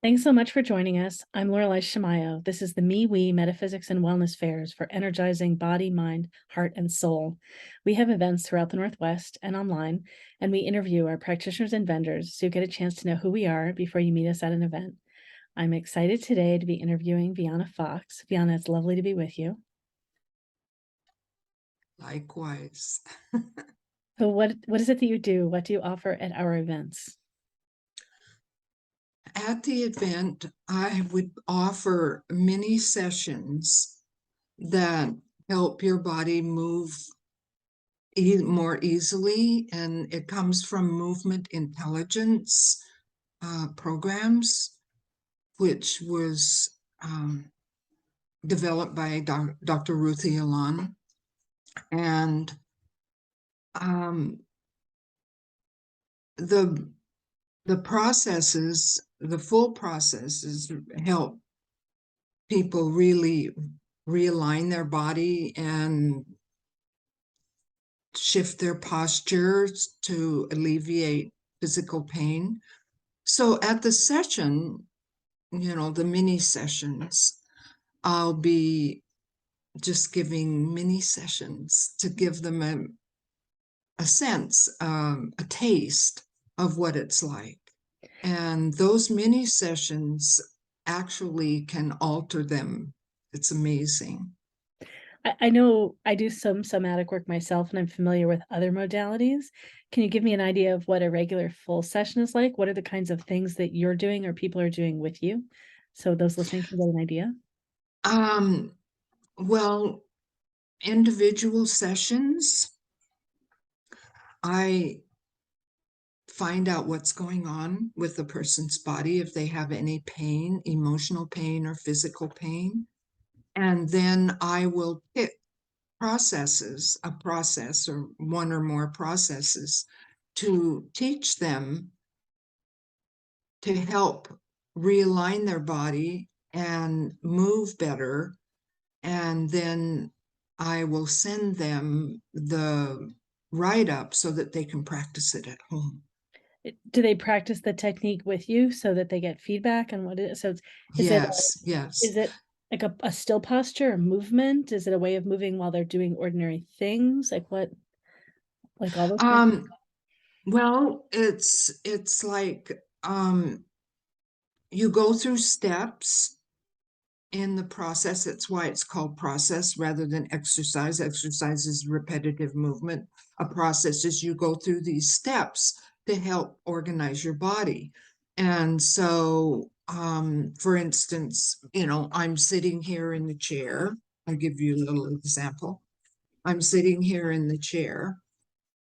Thanks so much for joining us. I'm Lorelei Shamayo. This is the MeWe Metaphysics and Wellness Fairs for energizing body, mind, heart, and soul. We have events throughout the Northwest and online, and we interview our practitioners and vendors so you get a chance to know who we are before you meet us at an event. I'm excited today to be interviewing Viana Fox. Viana, it's lovely to be with you. Likewise. So what is it that you do? What do you offer at our events? At the event, I would offer mini sessions that help your body move more easily, and it comes from movement intelligence programs, which was developed by Dr. Ruthie Alon. And the processes, the full processes help people really realign their body and shift their postures to alleviate physical pain. So at the session, the mini sessions, I'll be just giving mini sessions to give them a sense, a taste of what it's like. And those mini sessions actually can alter them. It's amazing. I know I do some somatic work myself, and I'm familiar with other modalities. Can you give me an idea of what a regular full session is like? What are the kinds of things that you're doing or people are doing with you? So those listening can get an idea. Well, individual sessions, I find out what's going on with the person's body, if they have any pain, emotional pain or physical pain. And then I will pick a process or one or more processes to teach them to help realign their body and move better. And then I will send them the write-up so that they can practice it at home. Do they practice the technique with you so that they get feedback on what it is? So is it Yes, yes. is it like a still posture, a movement? Is it a way of moving while they're doing ordinary things? Like what, like all those kinds? Um, well, it's like you go through steps in the process. That's why it's called process rather than exercise. Exercise is repetitive movement. A process is you go through these steps to help organize your body. And so, for instance, I'm sitting here in the chair. I'll give you a little example. I'm sitting here in the chair,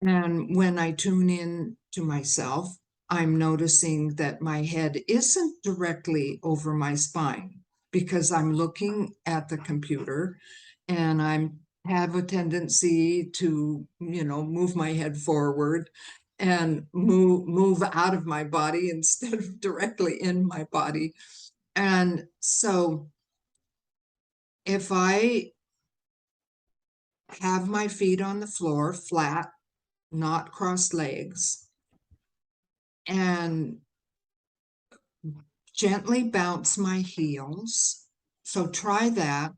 and when I tune in to myself, I'm noticing that my head isn't directly over my spine because I'm looking at the computer, and I have a tendency to, move my head forward and move out of my body instead of directly in my body. And so if I have my feet on the floor flat, not crossed legs, and gently bounce my heels. So try that.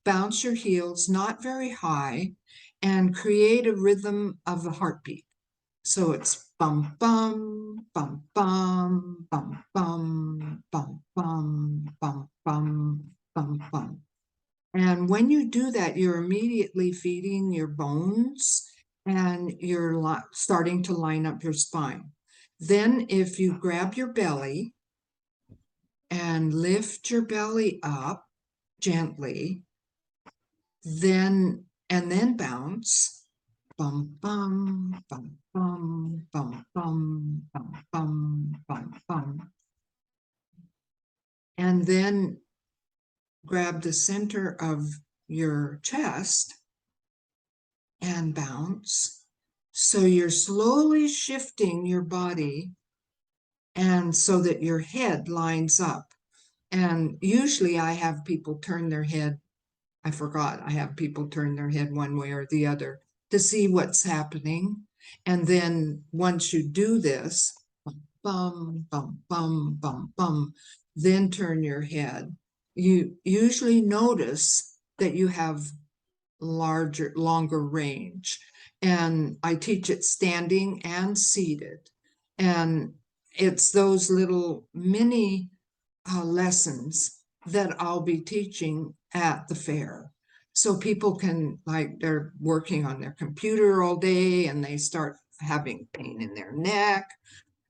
Bounce your heels not very high and create a rhythm of the heartbeat. So it's bum bum bum bum bum bum bum bum bum bum bum bum. And when you do that, you're immediately feeding your bones and you're starting to line up your spine. Then if you grab your belly and lift your belly up gently, then bounce. Bum bum bum bum bum bum bum bum bum bum. And then grab the center of your chest and bounce. So you're slowly shifting your body, and so that your head lines up. And usually I have people turn their head. I have people turn their head one way or the other to see what's happening. And then once you do this, bum, bum, bum, bum, bum. Then turn your head. You usually notice that you have longer range. And I teach it standing and seated. And it's those little mini lessons that I'll be teaching at the fair. So people can, like, they're working on their computer all day and they start having pain in their neck.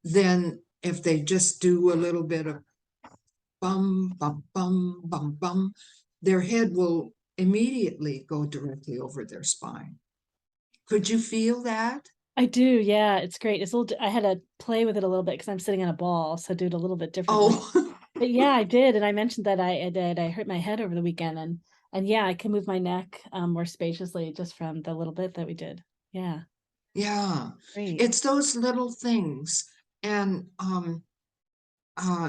Then, if they just do a little bit of bum, bum, bum, bum, bum, their head will immediately go directly over their spine. Could you feel that? I do, yeah, it's great. It's a little I had to play with it a little bit because 'cause I'm sitting on a ball, so do it a little bit differently. Oh, But yeah, I did, and I mentioned that I did. I hurt my head over the weekend, and yeah, I can move my neck, more spaciously just from the little bit that we did. Yeah, yeah. great. It's those little things. And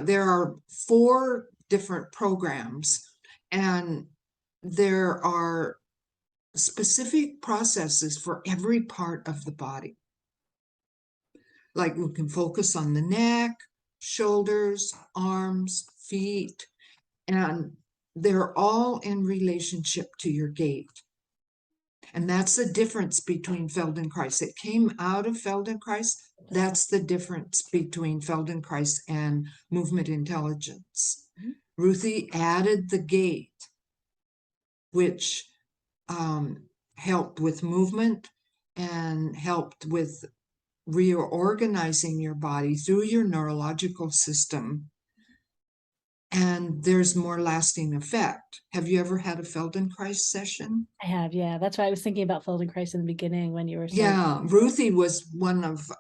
there are 4 different programs, and there are specific processes for every part of the body. Like, we can focus on the neck, shoulders, arms, feet, and they're all in relationship to your gait. And that's the difference between Feldenkrais. It came out of Feldenkrais. That's the difference between Feldenkrais and movement intelligence. Mhm. Ruthie added the gait, which helped with movement and helped with reorganizing your body through your neurological system. And there's more lasting effect. Have you ever had a Feldenkrais session? I have, yeah, that's why I was thinking about Feldenkrais in the beginning when you were saying. Yeah, Ruthie was one of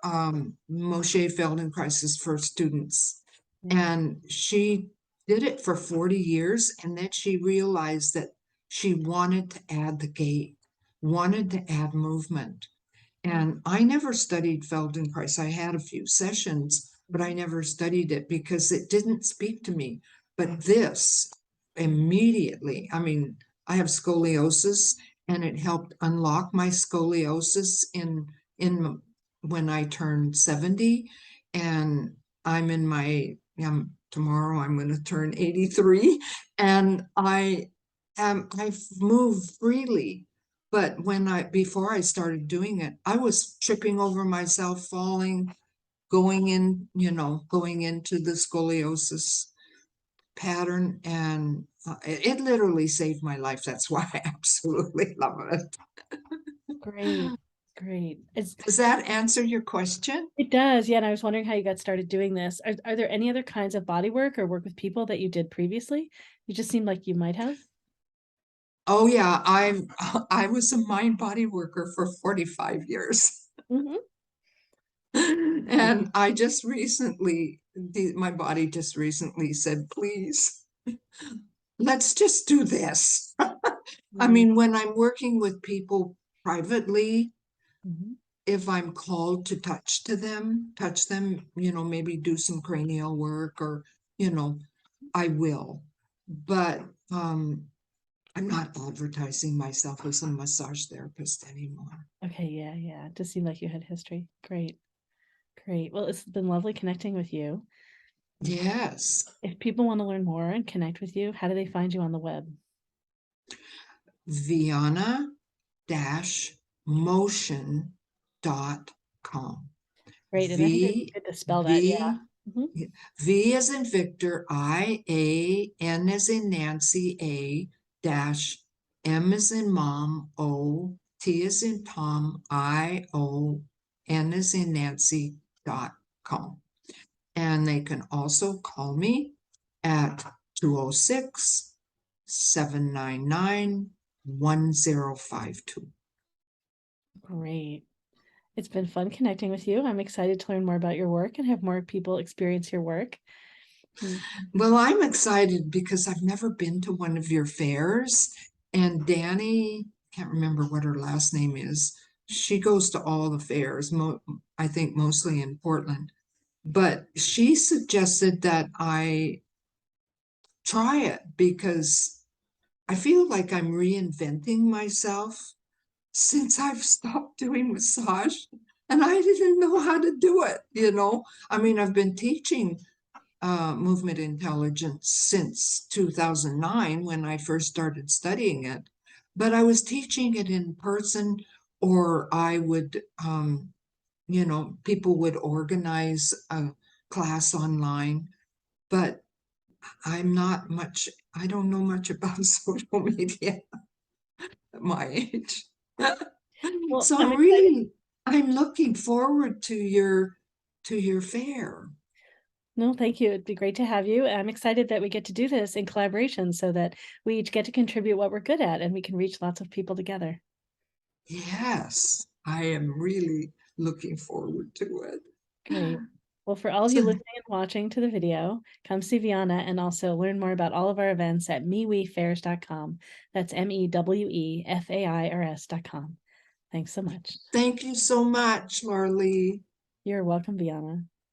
Moshe Feldenkrais's first students. Yeah. And she did it for 40 years. And then she realized that she wanted to add the gait, wanted to add movement. And I never studied Feldenkrais. I had a few sessions, but I never studied it because it didn't speak to me. But this immediately, I mean, I have scoliosis, and it helped unlock my scoliosis in when I turned 70. And I'm in my tomorrow I'm going to turn 83, and I've moved freely. But before I started doing it, I was tripping over myself, falling, going going into the scoliosis pattern. And it literally saved my life. That's why I absolutely love it. Great, great. Does that answer your question? It does, yeah, and I was wondering how you got started doing this. Are there any other kinds of body work or work with people that you did previously? You just seemed like you might have. Oh yeah, I was a mind body worker for 45 years. Mhm. And I just recently, my body just recently said, please, let's just do this. I Right. mean, when I'm working with people privately, Mhm. if I'm called to touch them, maybe do some cranial work, or, I will. But I'm not advertising myself as a massage therapist anymore. Okay, yeah, yeah. It just seemed like you had history. Great, great. Well, it's been lovely connecting with you. Yes. If people want to learn more and connect with you, how do they find you on the web? Viana-motion.com. Great, and I think it's V good to spell that, yeah. V Mhm. V as in Victor, N as in Nancy, dash M as in Mom, T as in Tom, N as in Nancy.com. And they can also call me at 206 799 1052. Great. It's been fun connecting with you. I'm excited to learn more about your work and have more people experience your work. Mm. Well, I'm excited because I've never been to one of your fairs. And Danny, can't remember what her last name is. She goes to all the fairs, I think mostly in Portland. But she suggested that I try it because I feel like I'm reinventing myself since I've stopped doing massage. and I didn't know how to do it, you know? I mean, I've been teaching movement intelligence since 2009 when I first started studying it, but I was teaching it in person, or I would, people would organize a class online, but I don't know much about social media at my age. Well, So I'm excited. I'm looking forward to your fair. No, thank you. It'd be great to have you. I'm excited that we get to do this in collaboration so that we each get to contribute what we're good at and we can reach lots of people together. Yes, I am really looking forward to it. Great. Well, for all of you So listening and watching to the video, come see Viana and also learn more about all of our events at mewefairs.com. That's MEWEFAIRS.com. Thanks so much. thank you so much, Marley. You're welcome, Viana.